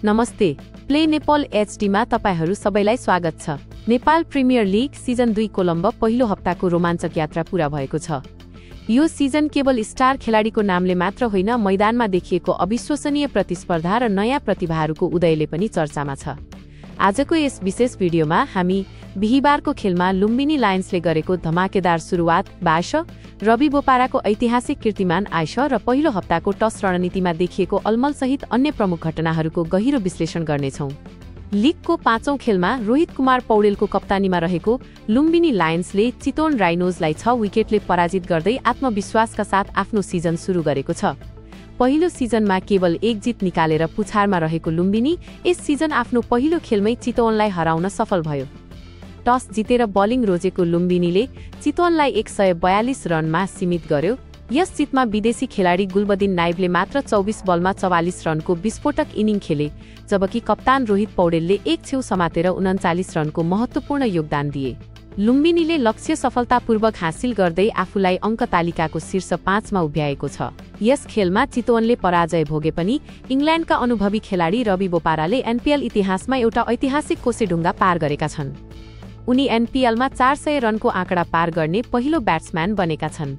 नमस्ते, प्ले नेपाल एचडीमा तपाईहरू सबैलाई स्वागत छ। Nepal premier league season 2 Colombo पहिलो हप्ताको रोमाञ्चक यात्रा पूरा भएको छ। यो सिजन केवल स्टार खेलाडीको नामले मात्र होइन, मैदानमा देखिएको अविश्वसनीय प्रतिस्पर्धा र नयाँ प्रतिभाहरूको उदयले पनि चर्चामा छ। आजको यस विशेष भिडियोमा हामी बिहीबारको खेलमा लुम्बिनी लायन्सले गरेको धमाकेदार सुरुवात, बार्स रवि बोपाराको ऐतिहासिक कीर्तिमान आइस र पहिलो हप्ताको टस रणनीतिमा देखिएको अलमलसहित अन्य प्रमुख घटनाहरूको गहिरो विश्लेषण गर्नेछौँ। लिगको 5औं खेलमा रोहित कुमार पौडेलको कप्तानीमा रहेको लुम्बिनी लायन्सले चितवन राइनोजलाई 6 विकेटले पराजित गर्दै आत्मविश्वासका साथ आफ्नो सिजन सुरु गरेको छ। पहिलो सिजनमा केवल 1 जित निकालेर पुछारमा रहेको लुम्बिनी यस सिजन आफ्नो पहिलो खेलमै चितवनलाई हराउन सफल भयो। टस जितेर बलिङ रोजेको लुम्बिनीले चितवनलाई 142 रनमा सीमित गर्यो। यस जितमा विदेशी खेलाडी गुलबदिन नाइबले मात्र 24 बलमा 44 रनको विस्फोटक इनिङ खेले, जबकि कप्तान रोहित पौडेलले एक छेउ समातेर 39 रनको महत्त्वपूर्ण योगदान दिए। लुम्बिनीले लक्ष्य सफलतापूर्वक हासिल गर्दै आफूलाई अङ्क तालिकाको शीर्ष 5 मा उभ्याएको छ। यस खेलमा चितवनले पराजय भोगे पनि इङ्ल्यान्डका अनुभवी खेलाडी रवि बोपाराले एनपीएल इतिहासमा एउटा ऐतिहासिक कोसेढुङ्गा पार गरेका छन्। उनी एनपीएलमा 400 रनको आँकडा पार गर्ने पहिलो ब्याट्सम्यान बनेका छन्।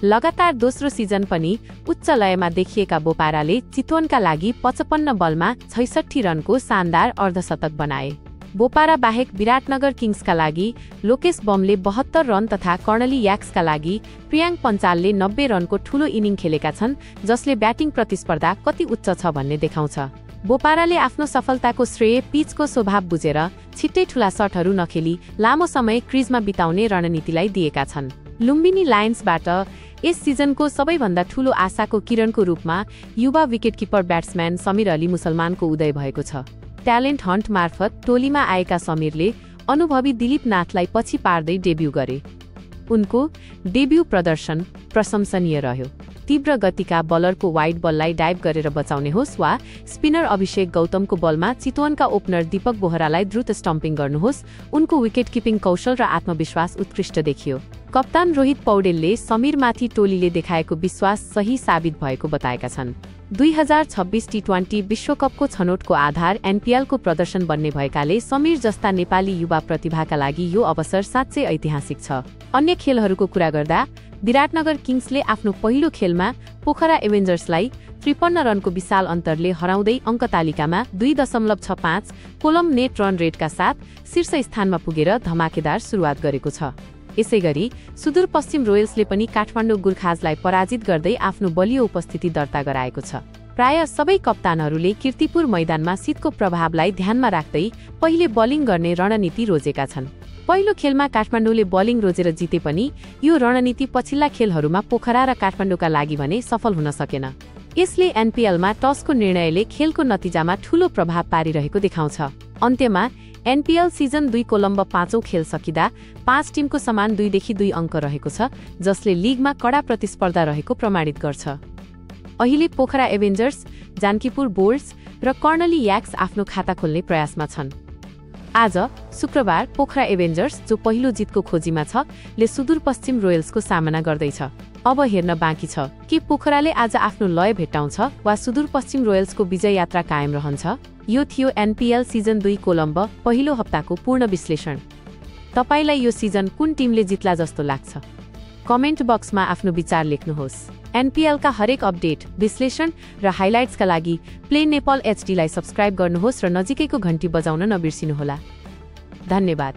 लगातार दोस्रो सिजन पनि उच्च लयमा देखिएका बोपाराले चितवनका लागि 55 बलमा 66 रनको शानदार अर्धशतक बनाए। बोपारा बाहेक विराटनगर किङ्सका लागि लोकेश बमले 72 रन तथा कर्णली याक्सका लागि प्रियाङ पञ्चालले 90 रनको ठूलो इनिङ खेलेका छन्, जसले ब्याटिङ प्रतिस्पर्धा कति उच्च छ भन्ने देखाउँछ। बोपाराले आफ्नो सफलताको श्रेय पिचको स्वभाव बुझेर छिट्टै ठूला शटहरू नखेली लामो समय क्रिजमा बिताउने रणनीतिलाई दिएका छन्। लुम्बिनी लायन्सबाट यस सिजनको सबैभन्दा ठूलो आशाको किरणको रूपमा युवा विकेटकिपर ब्याट्सम्यान समीर अली मुसलमानको उदय भएको छ। ट्यालेन्ट हन्ट मार्फत टोलीमा आएका समीरले अनुभवी दिलीप नाथलाई पछि पार्दै डेब्यू गरे। उनको डेब्यू प्रदर्शन प्रशंसनीय रह्यो। तीव्र गतिका बलरको वाइड बललाई डाइभ गरेर बचाउने होस् वा स्पिनर अभिषेक गौतमको बलमा चितवनका ओपनर दीपक बोहरालाई द्रुत स्टम्पिङ गर्नुहोस्, उनको विकेट किपिङ कौशल र आत्मविश्वास उत्कृष्ट देखियो। कप्तान रोहित पौडेलले समीरमाथि टोलीले देखाएको विश्वास सही साबित भएको बताएका छन्। 2026 टी20 विश्वकपको छनौटको आधार एनपीएलको प्रदर्शन बन्ने भएकाले समीर जस्ता नेपाली युवा प्रतिभाका लागि यो अवसर साँच्चै ऐतिहासिक छ। अन्य खेलहरूको कुरा गर्दा विराटनगर किङ्सले आफ्नो पहिलो खेलमा पोखरा एभेन्जर्सलाई 53 रनको विशाल अन्तरले हराउँदै अङ्क तालिकामा 2.65 कोलम नेट रन रेटका साथ शीर्ष स्थानमा पुगेर धमाकेदार सुरुवात गरेको छ। यसैगरी सुदूरपश्चिम रोयल्सले पनि काठमाडौँ गुर्खाजलाई पराजित गर्दै आफ्नो बलियो उपस्थिति दर्ता गराएको छ। प्राय सबै कप्तानहरूले कीर्तिपुर मैदानमा शीतको प्रभावलाई ध्यानमा राख्दै पहिले बलिङ गर्ने रणनीति रोजेका छन्। पहिलो खेलमा काठमाडौँले बलिङ रोजेर जिते पनि यो रणनीति पछिल्ला खेलहरूमा पोखरा र काठमाडौँका लागि भने सफल हुन सकेन। यसले एनपीएलमा टसको निर्णयले खेलको नतिजामा ठूलो प्रभाव पारिरहेको देखाउँछ। अन्त्यमा एनपीएल सिजन 2 कोलम्बो 5औं खेल सकिँदा 5 टिमको समान 2 देखि 2 अङ्क रहेको छ, जसले लिगमा कडा प्रतिस्पर्धा रहेको प्रमाणित गर्छ। अहिले पोखरा एभेन्जर्स, जानकीपुर बोल्ट्स र कर्णली याक्स आफ्नो खाता खोल्ने प्रयासमा छन्। आज शुक्रबार पोखरा एभेन्जर्स, जो पहिलो जितको खोजीमा छ, ले सुदूरपश्चिम रोयल्सको सामना गर्दैछ। अब हेर्न बाँकी छ कि पोखराले आज आफ्नो लय भेट्टाउँछ वा सुदूरपश्चिम रोयल्सको विजय यात्रा कायम रहन्छ। यो थियो एनपीएल सिजन 2 कोलम्बो पहिलो हप्ताको पूर्ण विश्लेषण। तपाईलाई यो सिजन कुन टिमले जित्ला जस्तो लाग्छ? कमेन्ट बक्समा आफ्नो विचार लेख्नुहोस्। एनपीएलका हरेक अपडेट, विश्लेषण र हाइलाइट्सका लागि प्ले नेपाल एचडीलाई सब्स्क्राइब गर्नुहोस् र नजिकैको घण्टी बजाउन नबिर्सिनुहोला। धन्यवाद।